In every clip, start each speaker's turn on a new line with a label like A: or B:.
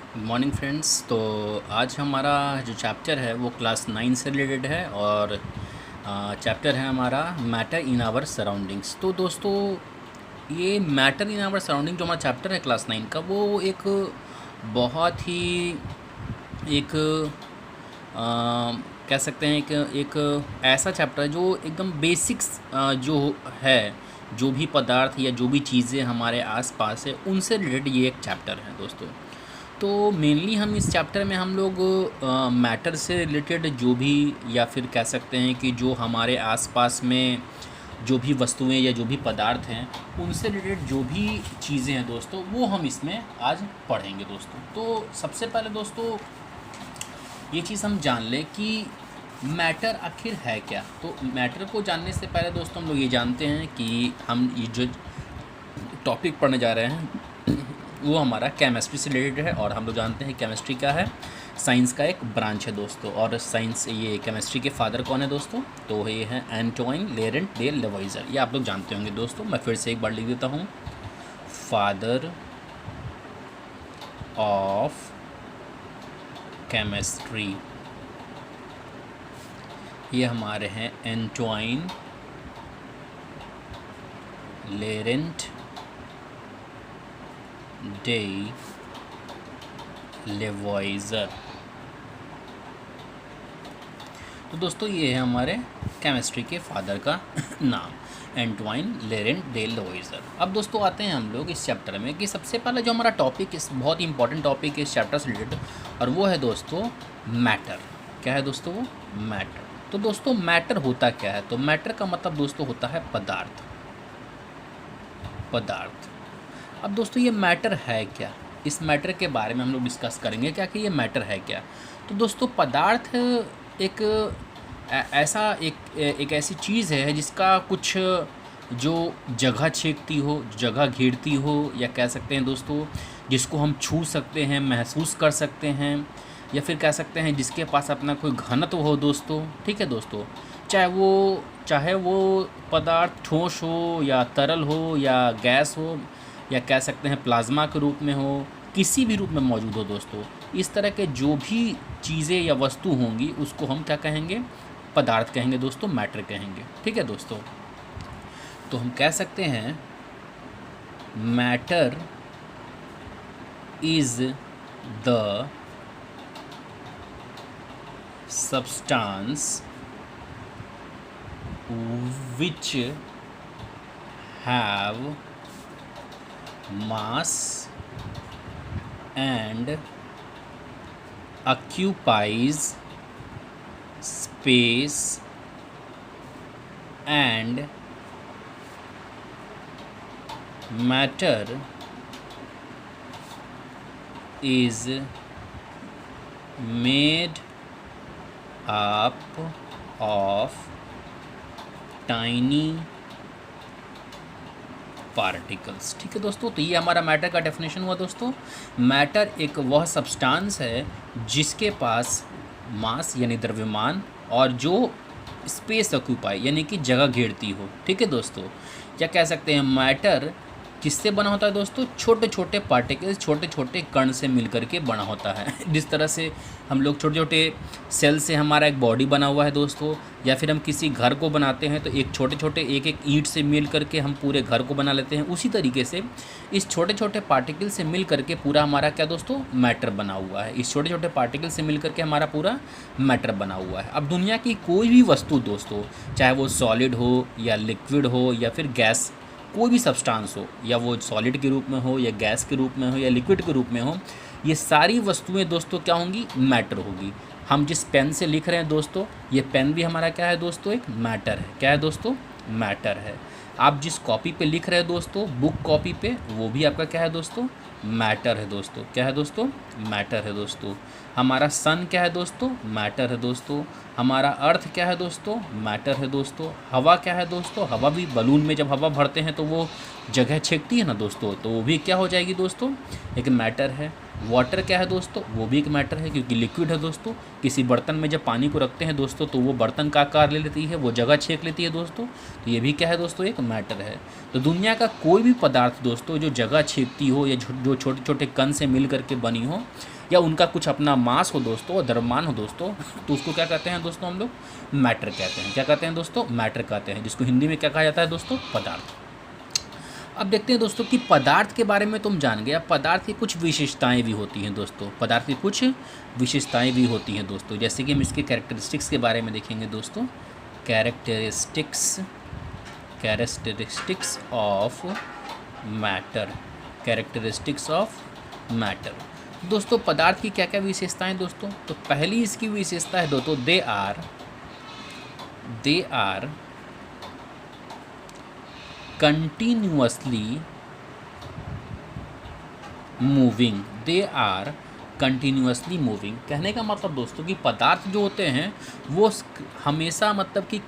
A: Good morning friends. तो आज हमारा जो चैप्टर है वो क्लास 9 से रिलेटेड है और चैप्टर है हमारा मैटर इन आवर सराउंडिंग्स। तो दोस्तों ये मैटर इन आवर सराउंडिंग जो हमारा चैप्टर है क्लास 9 का, वो एक बहुत ही एक कह सकते हैं एक ऐसा चैप्टर है जो एकदम बेसिक्स जो है, जो भी पदार्थ या जो भी चीज़ें हमारे आसपास है उनसे रिलेटेड ये एक चैप्टर है दोस्तों। तो मेनली हम इस चैप्टर में हम लोग मैटर से रिलेटेड जो भी, या फिर कह सकते हैं कि जो हमारे आसपास में जो भी वस्तुएं या जो भी पदार्थ हैं उनसे रिलेटेड जो भी चीज़ें हैं दोस्तों, वो हम इसमें आज पढ़ेंगे दोस्तों। तो सबसे पहले दोस्तों ये चीज़ हम जान लें कि मैटर आखिर है क्या। तो मैटर को जानने से पहले दोस्तों हम लोग ये जानते हैं कि हम ये जो टॉपिक पढ़ने जा रहे हैं वो हमारा केमिस्ट्री से रिलेटेड है, और हम लोग जानते हैं केमिस्ट्री क्या है, साइंस का एक ब्रांच है दोस्तों। और साइंस, ये केमिस्ट्री के फादर कौन है दोस्तों, तो ये हैं एंटोइन लेरेंट डे लेवॉइजर। ये आप लोग जानते होंगे दोस्तों, मैं फिर से एक बार लिख देता हूँ। फादर ऑफ केमिस्ट्री ये हमारे हैं एंटोइन लेरेंट डे लेवॉइजर। तो दोस्तों ये है हमारे केमिस्ट्री के फादर का नाम, एंटोइन लेरेंट डे लेवॉइजर। अब दोस्तों आते हैं हम लोग इस चैप्टर में कि सबसे पहले जो हमारा टॉपिक, इस बहुत ही इंपॉर्टेंट टॉपिक है इस चैप्टर से रिलेटेड, और वो है दोस्तों मैटर। क्या है दोस्तों वो? मैटर। तो दोस्तों मैटर होता क्या है? तो मैटर का मतलब दोस्तों होता है पदार्थ। पदार्थ। अब दोस्तों ये मैटर है क्या, इस मैटर के बारे में हम लोग डिस्कस करेंगे क्या कि ये मैटर है क्या। तो दोस्तों पदार्थ एक ऐसा एक ऐसी चीज़ है जिसका कुछ जो जगह छेकती हो, जगह घेरती हो, या कह सकते हैं दोस्तों जिसको हम छू सकते हैं, महसूस कर सकते हैं, या फिर कह सकते हैं जिसके पास अपना कोई घनत्व हो दोस्तों। ठीक है दोस्तों, चाहे वो पदार्थ ठोस हो या तरल हो या गैस हो, या कह सकते हैं प्लाज्मा के रूप में हो, किसी भी रूप में मौजूद हो दोस्तों, इस तरह के जो भी चीज़ें या वस्तु होंगी उसको हम क्या कहेंगे? पदार्थ कहेंगे दोस्तों, मैटर कहेंगे। ठीक है दोस्तों, तो हम कह सकते हैं matter is the substance which have mass and occupies space and matter is made up of tiny particles. ठीक है दोस्तों, तो ये हमारा मैटर का डेफिनेशन हुआ दोस्तों। मैटर एक वह सब्सटेंस है जिसके पास मास यानी द्रव्यमान, और जो स्पेस ऑक्यूपाई यानी कि जगह घेरती हो। ठीक है दोस्तों, या कह सकते हैं मैटर किससे बना होता है दोस्तों? छोटे छोटे पार्टिकल्स, छोटे छोटे कण से मिलकर के बना होता है। जिस तरह से हम लोग छोटे छोटे सेल से हमारा एक बॉडी बना हुआ है दोस्तों, या फिर हम किसी घर को बनाते हैं तो एक छोटे छोटे एक एक ईंट से मिल करके हम पूरे घर को बना लेते हैं, उसी तरीके से इस छोटे छोटे पार्टिकल से मिल करके पूरा हमारा क्या दोस्तों? मैटर बना हुआ है। इस छोटे छोटे पार्टिकल से मिल करके हमारा पूरा मैटर बना हुआ है। अब दुनिया की कोई भी वस्तु दोस्तों, चाहे वो सॉलिड हो या लिक्विड हो या फिर गैस, कोई भी सब्सटेंस हो, या वो सॉलिड के रूप में हो या गैस के रूप में हो या लिक्विड के रूप में हो, ये सारी वस्तुएं दोस्तों क्या होंगी? मैटर होगी। हम जिस पेन से लिख रहे हैं दोस्तों, ये पेन भी हमारा क्या है दोस्तों? एक मैटर है। क्या है दोस्तों? मैटर है। आप जिस कॉपी पे लिख रहे हैं दोस्तों, बुक कॉपी पे, वो भी आपका क्या है दोस्तों? मैटर है दोस्तों। क्या है दोस्तों? मैटर है दोस्तों। हमारा सन क्या है दोस्तों? मैटर है दोस्तों। हमारा अर्थ क्या है दोस्तों? मैटर है दोस्तों। हवा क्या है दोस्तों? हवा भी, बलून में जब हवा भरते हैं तो वो जगह छेकती है ना दोस्तों, तो वो भी क्या हो जाएगी दोस्तों? एक मैटर है। वाटर क्या है दोस्तों? वो भी एक मैटर है, क्योंकि लिक्विड है दोस्तों। किसी बर्तन में जब पानी को रखते हैं दोस्तों तो वो बर्तन का आकार ले लेती है, वो जगह छेक लेती है दोस्तों, तो ये भी क्या है दोस्तों? एक मैटर है। तो दुनिया का कोई भी पदार्थ दोस्तों जो जगह छेकती हो या जो छोटे छोटे कण से मिल करके बनी हो, या उनका कुछ अपना मास हो दोस्तों और द्रव्यमान हो दोस्तों, तो उसको क्या कहते हैं दोस्तों हम लोग मैटर कहते हैं। क्या कहते हैं दोस्तों? मैटर कहते हैं, जिसको हिंदी में क्या कहा जाता है दोस्तों? पदार्थ। अब देखते हैं दोस्तों कि पदार्थ के बारे में तुम जान गए, अब पदार्थ की कुछ विशेषताएं भी होती हैं दोस्तों, पदार्थ की कुछ विशेषताएं भी होती हैं दोस्तों, जैसे कि हम इसके कैरेक्टरिस्टिक्स के बारे में देखेंगे दोस्तों। Characteristics of matter, characteristics of matter. दोस्तों पदार्थ की क्या क्या विशेषताएं दोस्तों? तो पहली इसकी विशेषता है दोस्तों, they are continuously moving. They are continuously moving, कहने का मतलब दोस्तों कि पदार्थ जो होते हैं वो हमेशा मतलब कि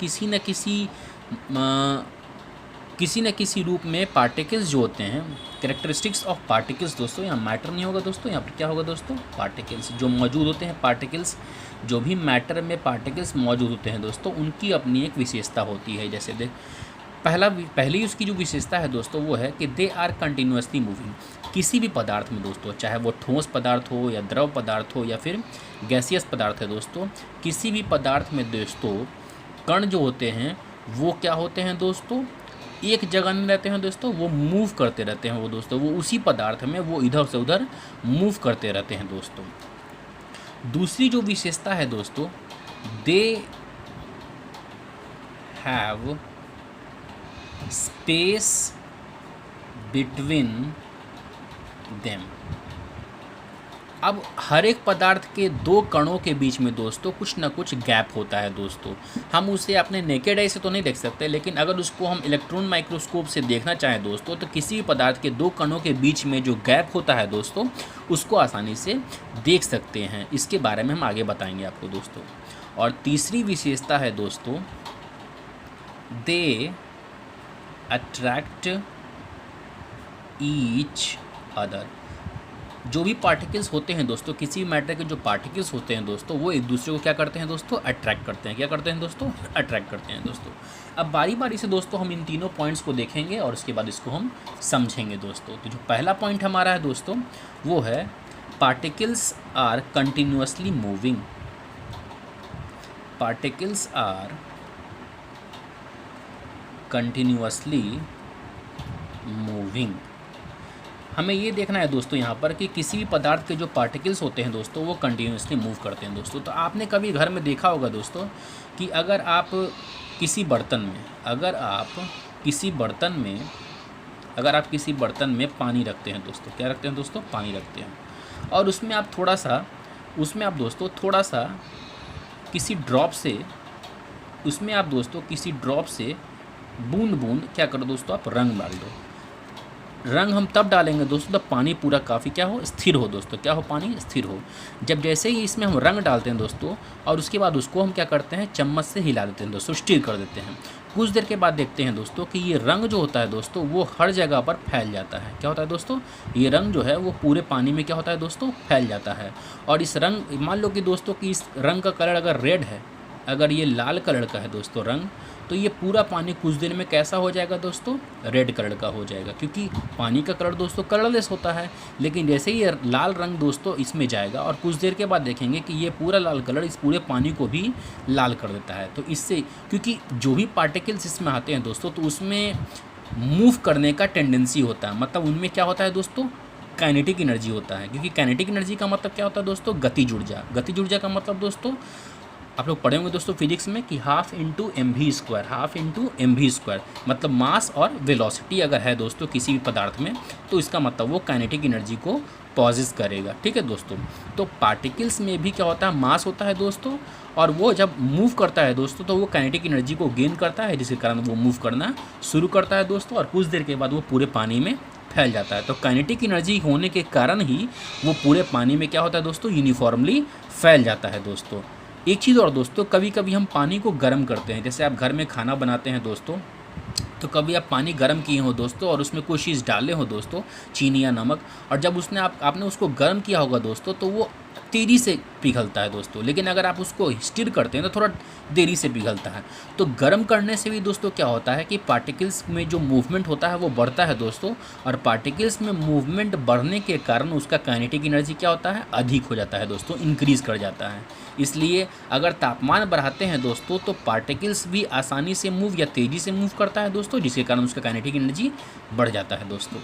A: किसी न किसी रूप में पार्टिकल्स जो होते हैं, कैरेक्टरिस्टिक्स ऑफ पार्टिकल्स दोस्तों, यहाँ मैटर नहीं होगा दोस्तों, यहाँ पर क्या होगा दोस्तों? पार्टिकल्स जो मौजूद होते हैं, पार्टिकल्स जो भी मैटर में पार्टिकल्स मौजूद होते हैं दोस्तों, उनकी अपनी एक विशेषता होती है। जैसे पहली उसकी जो विशेषता है दोस्तों वो है कि दे आर कंटिन्यूअसली मूविंग। किसी भी पदार्थ में दोस्तों, चाहे वो ठोस पदार्थ हो या द्रव पदार्थ हो या फिर गैसियस पदार्थ है दोस्तों, किसी भी पदार्थ में दोस्तों कण जो होते हैं वो क्या होते हैं दोस्तों? एक जगह में रहते हैं दोस्तों, वो मूव करते रहते हैं वो दोस्तों, वो उसी पदार्थ में वो इधर से उधर मूव करते रहते हैं दोस्तों। दूसरी जो विशेषता है दोस्तों, they have space between them. अब हर एक पदार्थ के दो कणों के बीच में दोस्तों कुछ ना कुछ गैप होता है दोस्तों। हम उसे अपने नेकेड आई से तो नहीं देख सकते, लेकिन अगर उसको हम इलेक्ट्रॉन माइक्रोस्कोप से देखना चाहें दोस्तों, तो किसी भी पदार्थ के दो कणों के बीच में जो गैप होता है दोस्तों, उसको आसानी से देख सकते हैं। इसके बारे में हम आगे बताएंगे आपको दोस्तों। और तीसरी विशेषता है दोस्तों, दे अट्रैक्ट ईच अदर। जो भी पार्टिकल्स होते हैं दोस्तों, किसी भी मैटर के जो पार्टिकल्स होते हैं दोस्तों, वो एक दूसरे को क्या करते हैं दोस्तों? अट्रैक्ट करते हैं। क्या करते हैं दोस्तों? अट्रैक्ट करते हैं दोस्तों। अब बारी बारी से दोस्तों हम इन तीनों पॉइंट्स को देखेंगे और उसके बाद इसको हम समझेंगे दोस्तों। तो जो पहला पॉइंट हमारा है दोस्तों वो है particles are continuously moving. Particles are continuously moving. हमें ये देखना है दोस्तों यहाँ पर कि किसी भी पदार्थ के जो पार्टिकल्स होते हैं दोस्तों वो कंटिन्यूअसली मूव करते हैं दोस्तों। तो आपने कभी घर में देखा होगा दोस्तों कि अगर आप किसी बर्तन में पानी रखते हैं दोस्तों, क्या रखते हैं दोस्तों? पानी रखते हैं, और उसमें आप दोस्तों थोड़ा सा किसी ड्रॉप से बूंद बूंद क्या करो दोस्तों? आप रंग डाल दो। रंग हम तब डालेंगे दोस्तों जब पानी पूरा काफ़ी क्या हो? स्थिर हो दोस्तों। क्या हो? पानी स्थिर हो। जब जैसे ही इसमें हम रंग डालते हैं दोस्तों, और उसके बाद उसको हम क्या करते हैं? चम्मच से हिला देते हैं दोस्तों, स्टिर कर देते हैं। कुछ देर के बाद देखते हैं दोस्तों कि ये रंग जो होता है दोस्तों वो हर जगह पर फैल जाता है। क्या होता है दोस्तों? ये रंग जो है वो पूरे पानी में क्या होता है दोस्तों? फैल जाता है। और इस रंग, मान लो कि दोस्तों कि इस रंग का कलर अगर रेड है, अगर ये लाल कलर का है दोस्तों रंग, तो ये पूरा पानी कुछ देर में कैसा हो जाएगा दोस्तों? रेड कलर का हो जाएगा, क्योंकि पानी का कलर दोस्तों कलरलेस होता है। लेकिन जैसे ही ये लाल रंग दोस्तों इसमें जाएगा और कुछ देर के बाद देखेंगे कि ये पूरा लाल कलर इस पूरे पानी को भी लाल कर देता है। तो इससे, क्योंकि जो भी पार्टिकल्स इसमें आते हैं दोस्तों, तो उसमें मूव करने का टेंडेंसी होता है। मतलब उनमें क्या होता है दोस्तों? काइनेटिक एनर्जी होता है। क्योंकि काइनेटिक एनर्जी का मतलब क्या होता है दोस्तों? गतिज ऊर्जा। गतिज ऊर्जा का मतलब दोस्तों आप लोग पढ़े होंगे दोस्तों फिजिक्स में कि half into M V square, मतलब मास और वेलोसिटी अगर है दोस्तों किसी भी पदार्थ में, तो इसका मतलब वो काइनेटिक एनर्जी को पॉजेस करेगा। ठीक है दोस्तों। तो पार्टिकल्स में भी क्या होता है? मास होता है दोस्तों, और वो जब मूव करता है दोस्तों तो वो काइनेटिक एनर्जी को गेन करता है, जिसके कारण वो मूव करना शुरू करता है दोस्तों, और कुछ देर के बाद वो पूरे पानी में फैल जाता है। तो काइनेटिक एनर्जी होने के कारण ही वो पूरे पानी में क्या होता है दोस्तों? यूनिफॉर्मली फैल जाता है दोस्तों। एक चीज़ और दोस्तों, कभी कभी हम पानी को गर्म करते हैं। जैसे आप घर में खाना बनाते हैं दोस्तों, तो कभी आप पानी गर्म किए हो दोस्तों और उसमें कोई चीज़ डाले हो दोस्तों, चीनी या नमक, और जब आपने उसको गर्म किया होगा दोस्तों, तो वो तेज़ी से पिघलता है दोस्तों, लेकिन अगर आप उसको स्टिर करते हैं तो थोड़ा देरी से पिघलता है। तो गर्म करने से भी दोस्तों क्या होता है कि पार्टिकल्स में जो मूवमेंट होता है वो बढ़ता है दोस्तों, और पार्टिकल्स में मूवमेंट बढ़ने के कारण उसका काइनेटिक एनर्जी क्या होता है, अधिक हो जाता है दोस्तों, इंक्रीज़ कर जाता है। इसलिए अगर तापमान बढ़ाते हैं दोस्तों तो पार्टिकल्स भी आसानी से मूव या तेज़ी से मूव करता है दोस्तों, जिसके कारण उसका काइनेटिक एनर्जी बढ़ जाता है दोस्तों।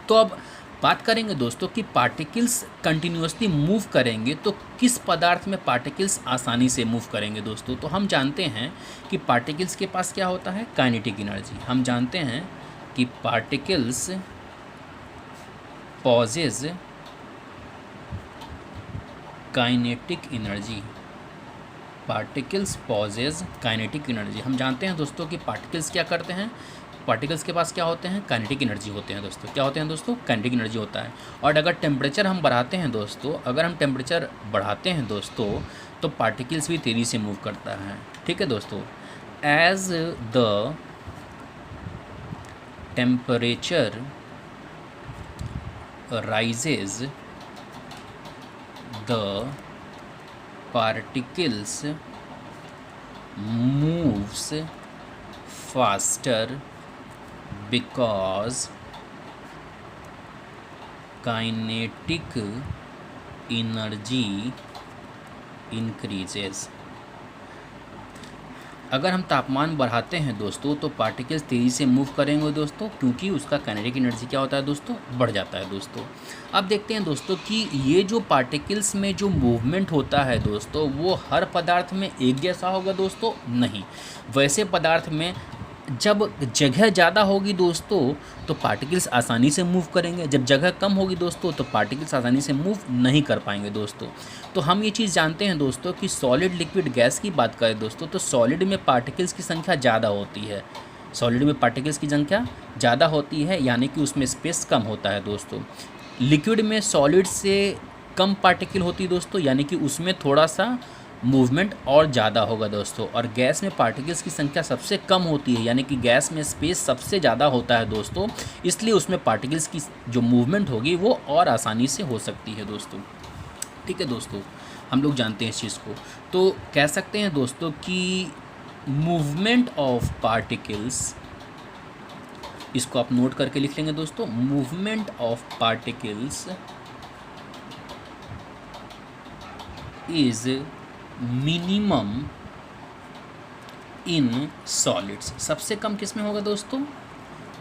A: तो अब बात करेंगे दोस्तों कि पार्टिकल्स कंटिन्यूअसली मूव करेंगे तो किस पदार्थ में पार्टिकल्स आसानी से मूव करेंगे दोस्तों। तो हम जानते हैं कि पार्टिकल्स के पास क्या होता है, काइनेटिक एनर्जी। हम जानते हैं कि particles possess kinetic energy, particles possess kinetic energy. हम जानते हैं दोस्तों कि पार्टिकल्स क्या करते हैं, पार्टिकल्स के पास क्या होते हैं, काइनेटिक एनर्जी होते हैं दोस्तों। क्या होते हैं दोस्तों, काइनेटिक एनर्जी होता है। और अगर टेम्परेचर हम बढ़ाते हैं दोस्तों, अगर हम टेम्परेचर बढ़ाते हैं दोस्तों तो पार्टिकल्स भी तेज़ी से मूव करता है। ठीक है दोस्तों, as the temperature rises the particles moves faster because kinetic energy increases। अगर हम तापमान बढ़ाते हैं दोस्तों तो पार्टिकल्स तेज़ी से मूव करेंगे दोस्तों, क्योंकि उसका काइनेटिक एनर्जी क्या होता है दोस्तों, बढ़ जाता है दोस्तों। अब देखते हैं दोस्तों कि ये जो पार्टिकल्स में जो मूवमेंट होता है दोस्तों वो हर पदार्थ में एक जैसा होगा दोस्तों, नहीं। वैसे पदार्थ में जब जगह ज़्यादा होगी दोस्तों तो पार्टिकल्स आसानी से मूव करेंगे, जब जगह कम होगी दोस्तों तो पार्टिकल्स आसानी से मूव नहीं कर पाएंगे दोस्तों। तो हम ये चीज़ जानते हैं दोस्तों कि सॉलिड लिक्विड गैस की बात करें दोस्तों तो सॉलिड में पार्टिकल्स की संख्या ज़्यादा होती है, सॉलिड में पार्टिकल्स की संख्या ज़्यादा होती है, यानी कि उसमें स्पेस कम होता है दोस्तों। लिक्विड में सॉलिड से कम पार्टिकल होती है दोस्तों, यानी कि उसमें थोड़ा सा मूवमेंट और ज़्यादा होगा दोस्तों। और गैस में पार्टिकल्स की संख्या सबसे कम होती है, यानी कि गैस में स्पेस सबसे ज़्यादा होता है दोस्तों, इसलिए उसमें पार्टिकल्स की जो मूवमेंट होगी वो और आसानी से हो सकती है दोस्तों। ठीक है दोस्तों, हम लोग जानते हैं इस चीज़ को। तो कह सकते हैं दोस्तों कि मूवमेंट ऑफ पार्टिकल्स, इसको आप नोट करके लिख लेंगे दोस्तों, movement of particles is minimum in solids. सबसे कम किस में होगा दोस्तों,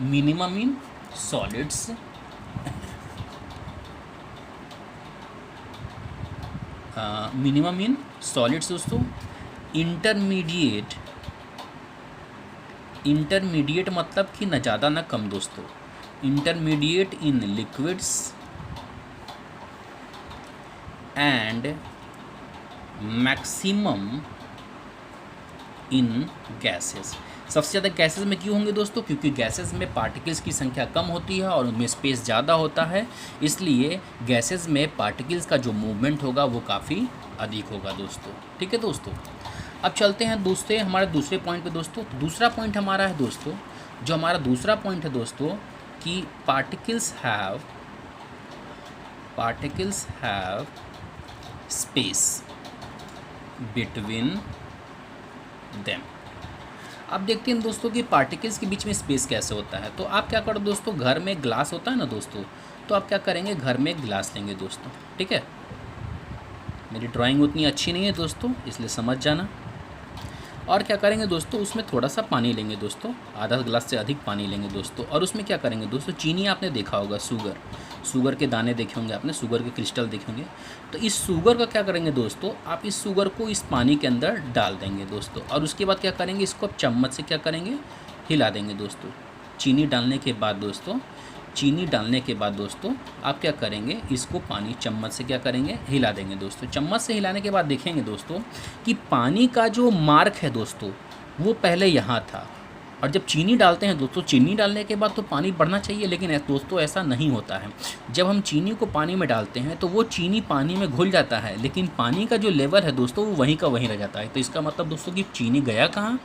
A: minimum in solids. Minimum in solids दोस्तों। इंटरमीडिएट मतलब कि न ज़्यादा न कम दोस्तों। Intermediate in liquids and maximum in gases. सबसे ज़्यादा गैसेस में क्यों होंगे दोस्तों, क्योंकि गैसेस में पार्टिकल्स की संख्या कम होती है और उनमें स्पेस ज़्यादा होता है, इसलिए गैसेस में पार्टिकल्स का जो मूवमेंट होगा वो काफ़ी अधिक होगा दोस्तों। ठीक है दोस्तों, अब चलते हैं हमारे दूसरे पॉइंट पे दोस्तों। दूसरा पॉइंट हमारा है दोस्तों, जो हमारा दूसरा पॉइंट है दोस्तों कि particles have space between them. अब देखते हैं दोस्तों कि पार्टिकल्स के बीच में स्पेस कैसे होता है। तो आप क्या करो दोस्तों, घर में ग्लास होता है ना दोस्तों, तो आप क्या करेंगे, घर में ग्लास लेंगे दोस्तों। ठीक है, मेरी ड्राइंग उतनी अच्छी नहीं है दोस्तों, इसलिए समझ जाना। और क्या करेंगे दोस्तों, उसमें थोड़ा सा पानी लेंगे दोस्तों, आधा गिलास से अधिक पानी लेंगे दोस्तों। और उसमें क्या करेंगे दोस्तों, चीनी आपने देखा होगा, शुगर के दाने देखे होंगे आपने, शुगर के क्रिस्टल देखे होंगे। तो इस शुगर का क्या करेंगे दोस्तों, आप इस शुगर को इस पानी के अंदर डाल देंगे दोस्तों। और उसके बाद क्या करेंगे, इसको आप चम्मच से क्या करेंगे, हिला देंगे दोस्तों। चीनी डालने के बाद दोस्तों आप क्या करेंगे, इसको पानी चम्मच से क्या करेंगे, हिला देंगे दोस्तों। चम्मच से हिलाने के बाद देखेंगे दोस्तों कि पानी का जो मार्क है दोस्तों वो पहले यहाँ था, और जब चीनी डालते हैं दोस्तों, चीनी डालने के बाद तो पानी बढ़ना चाहिए, लेकिन दोस्तों ऐसा नहीं होता है। जब हम चीनी को पानी में डालते हैं तो वो चीनी पानी में घुल जाता है, लेकिन पानी का जो लेवल है दोस्तों वो वहीं का वहीं रह जाता है। तो इसका मतलब दोस्तों कि चीनी गया कहाँ,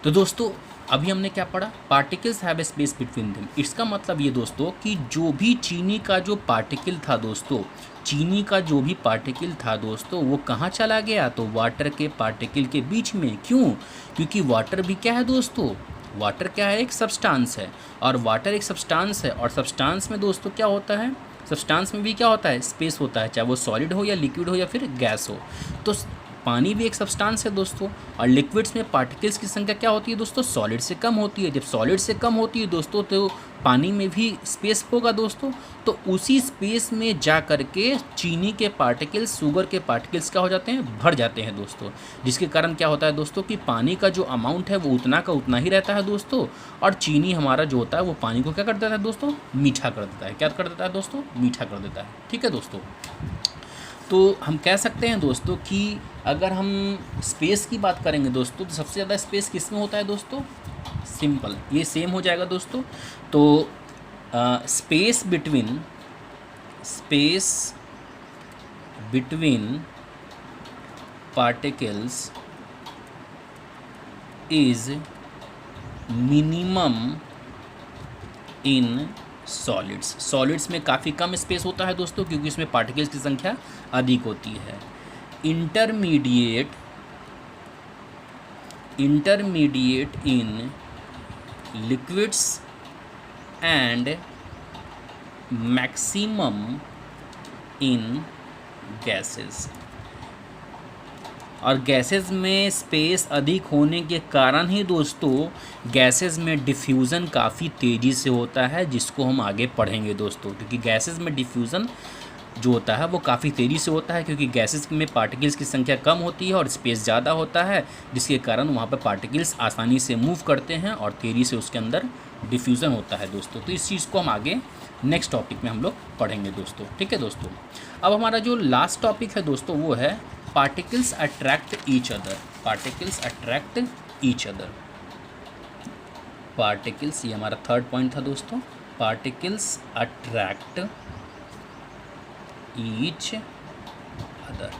A: तो दोस्तों अभी हमने क्या पढ़ा, particles have a space between them. इसका मतलब ये दोस्तों कि जो भी चीनी का जो पार्टिकल था दोस्तों, चीनी का जो भी पार्टिकल था दोस्तों, वो कहाँ चला गया, तो वाटर के पार्टिकल के बीच में। क्यों? क्योंकि वाटर भी क्या है दोस्तों, वाटर क्या है, एक सब्सटेंस है, और वाटर एक सब्सटेंस है, और सब्सटेंस में दोस्तों क्या होता है, सब्सटेंस में भी क्या होता है, स्पेस होता है, चाहे वो सॉलिड हो या लिक्विड हो या फिर गैस हो। तो पानी भी एक सब्सटेंस है दोस्तों, और लिक्विड्स में पार्टिकल्स की संख्या क्या होती है दोस्तों, सॉलिड से कम होती है। जब सॉलिड से कम होती है दोस्तों तो पानी में भी स्पेस होगा दोस्तों, तो उसी स्पेस में जा कर के चीनी के पार्टिकल्स, शुगर के पार्टिकल्स क्या हो जाते हैं, भर जाते हैं दोस्तों, जिसके कारण क्या होता है दोस्तों कि पानी का जो अमाउंट है वो उतना का उतना ही रहता है दोस्तों, और चीनी हमारा जो होता है वो पानी को क्या कर देता है दोस्तों, मीठा कर देता है। क्या कर देता है दोस्तों, मीठा कर देता है। ठीक है दोस्तों, तो हम कह सकते हैं दोस्तों कि अगर हम स्पेस की बात करेंगे दोस्तों, तो सबसे ज़्यादा स्पेस किस में होता है दोस्तों, सिंपल, ये सेम हो जाएगा दोस्तों। तो space between particles is minimum in solids में काफ़ी कम स्पेस होता है दोस्तों, क्योंकि इसमें पार्टिकल्स की संख्या अधिक होती है। Intermediate in liquids and maximum in gases. और गैसेस में स्पेस अधिक होने के कारण ही दोस्तों गैसेस में डिफ्यूज़न काफ़ी तेज़ी से होता है, जिसको हम आगे पढ़ेंगे दोस्तों, क्योंकि गैसेस में डिफ्यूज़न जो होता है वो काफ़ी तेज़ी से होता है, क्योंकि गैसेस में पार्टिकल्स की संख्या कम होती है और स्पेस ज़्यादा होता है, जिसके कारण वहाँ पर पार्टिकल्स आसानी से मूव करते हैं और तेज़ी से उसके अंदर डिफ्यूज़न होता है दोस्तों। तो इस चीज़ को हम आगे नेक्स्ट टॉपिक में हम लोग पढ़ेंगे दोस्तों। ठीक है दोस्तों, अब हमारा जो लास्ट टॉपिक है दोस्तों वो है particles attract each other. Particles, ये हमारा थर्ड पॉइंट था दोस्तों। Particles attract each other.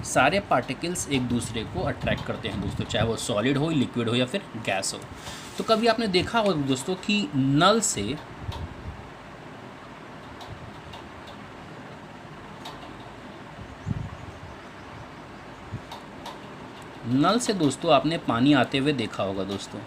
A: सारे पार्टिकल्स एक दूसरे को अट्रैक्ट करते हैं दोस्तों, चाहे वो सॉलिड हो, लिक्विड हो या फिर गैस हो। तो कभी आपने देखा होगा दोस्तों कि नल से दोस्तों आपने पानी आते हुए देखा होगा दोस्तों,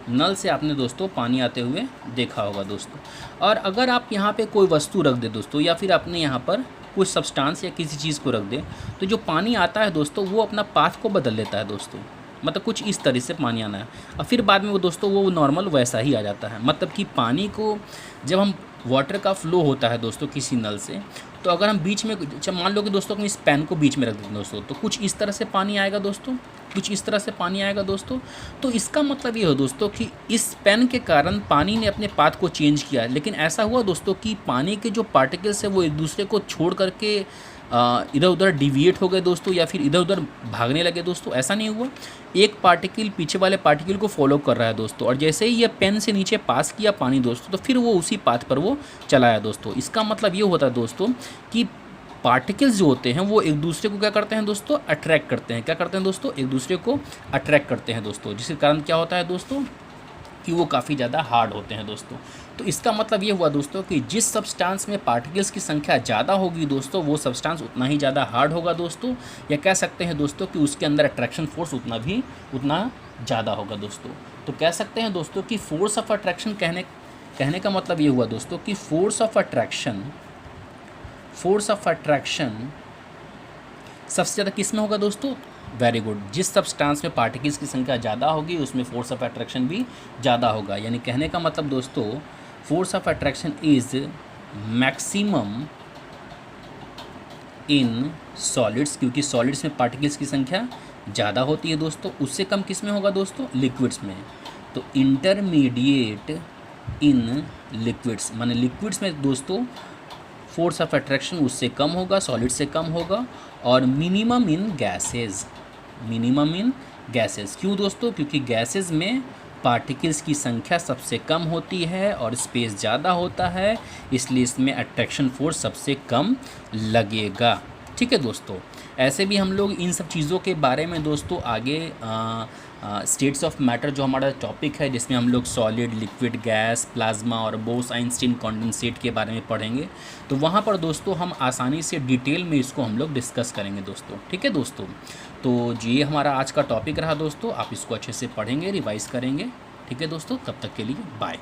A: नल से आपने दोस्तों पानी आते हुए देखा होगा दोस्तों। और अगर आप यहाँ पे कोई वस्तु रख दे दोस्तों, या फिर आपने यहाँ पर कुछ सब्सटेंस या किसी चीज़ को रख दे, तो जो पानी आता है दोस्तों वो अपना पाथ को बदल लेता है दोस्तों। मतलब कुछ इस तरह से पानी आना है, और फिर बाद में वो दोस्तों वो नॉर्मल वैसा ही आ जाता है। मतलब कि पानी को जब हम वाटर का फ्लो होता है दोस्तों किसी नल से, तो अगर हम बीच में मान लो कि दोस्तों हम इस पेन को बीच में रख देते हैं दोस्तों, तो कुछ इस तरह से पानी आएगा दोस्तों, कुछ इस तरह से पानी आएगा दोस्तों। तो इसका मतलब ये हो दोस्तों कि इस पेन के कारण पानी ने अपने पाथ को चेंज किया, लेकिन ऐसा हुआ दोस्तों कि पानी के जो पार्टिकल्स है वो एक दूसरे को छोड़ करके इधर उधर डिविएट हो गए दोस्तों, या फिर इधर उधर भागने लगे दोस्तों। ऐसा नहीं हुआ, एक पार्टिकल पीछे वाले पार्टिकल को फॉलो कर रहा है दोस्तों, और जैसे ही ये पेन से नीचे पास किया पानी दोस्तों, तो फिर वो उसी पाथ पर वो चलाया दोस्तों। इसका मतलब ये होता है दोस्तों कि पार्टिकल्स जो होते हैं वो एक दूसरे को क्या करते हैं दोस्तों, अट्रैक्ट करते हैं। क्या करते हैं दोस्तों, एक दूसरे को अट्रैक्ट करते हैं दोस्तों, जिसके कारण क्या होता है दोस्तों कि वो काफ़ी ज़्यादा हार्ड होते हैं दोस्तों। तो इसका मतलब ये हुआ दोस्तों कि जिस सब्सटेंस में पार्टिकल्स की संख्या ज़्यादा होगी दोस्तों, वो सब्सटेंस उतना ही ज़्यादा हार्ड होगा दोस्तों, या कह सकते हैं दोस्तों कि उसके अंदर अट्रैक्शन फोर्स उतना ज़्यादा होगा दोस्तों। तो कह सकते हैं दोस्तों कि फोर्स ऑफ अट्रैक्शन कहने का मतलब ये हुआ दोस्तों कि फोर्स ऑफ अट्रैक्शन सबसे ज़्यादा किस में होगा दोस्तों, वेरी गुड, जिस सब्सटेंस में पार्टिकल्स की संख्या ज़्यादा होगी उसमें फोर्स ऑफ अट्रैक्शन भी ज़्यादा होगा। यानी कहने का मतलब दोस्तों force of attraction is maximum in solids, क्योंकि सॉलिड्स में पार्टिकल्स की संख्या ज़्यादा होती है दोस्तों, उससे कम किस में होगा दोस्तों, लिक्विड्स में। तो इंटरमीडिएट इन लिक्विड्स, माने लिक्विड्स में दोस्तों फोर्स ऑफ अट्रैक्शन उससे कम होगा, सॉलिड से कम होगा। और मिनिमम इन गैसेस, क्यों दोस्तों, क्योंकि गैसेस में पार्टिकल्स की संख्या सबसे कम होती है और स्पेस ज़्यादा होता है, इसलिए इसमें अट्रैक्शन फोर्स सबसे कम लगेगा। ठीक है दोस्तों, ऐसे भी हम लोग इन सब चीज़ों के बारे में दोस्तों आगे स्टेट्स ऑफ मैटर जो हमारा टॉपिक है, जिसमें हम लोग सॉलिड, लिक्विड, गैस, प्लाज्मा और बोस-आइंस्टीन कंडेंसेट के बारे में पढ़ेंगे। तो वहाँ पर दोस्तों हम आसानी से डिटेल में इसको हम लोग डिस्कस करेंगे दोस्तों। ठीक है दोस्तों, तो ये हमारा आज का टॉपिक रहा दोस्तों, आप इसको अच्छे से पढ़ेंगे, रिवाइज़ करेंगे। ठीक है दोस्तों, तब तक के लिए बाय।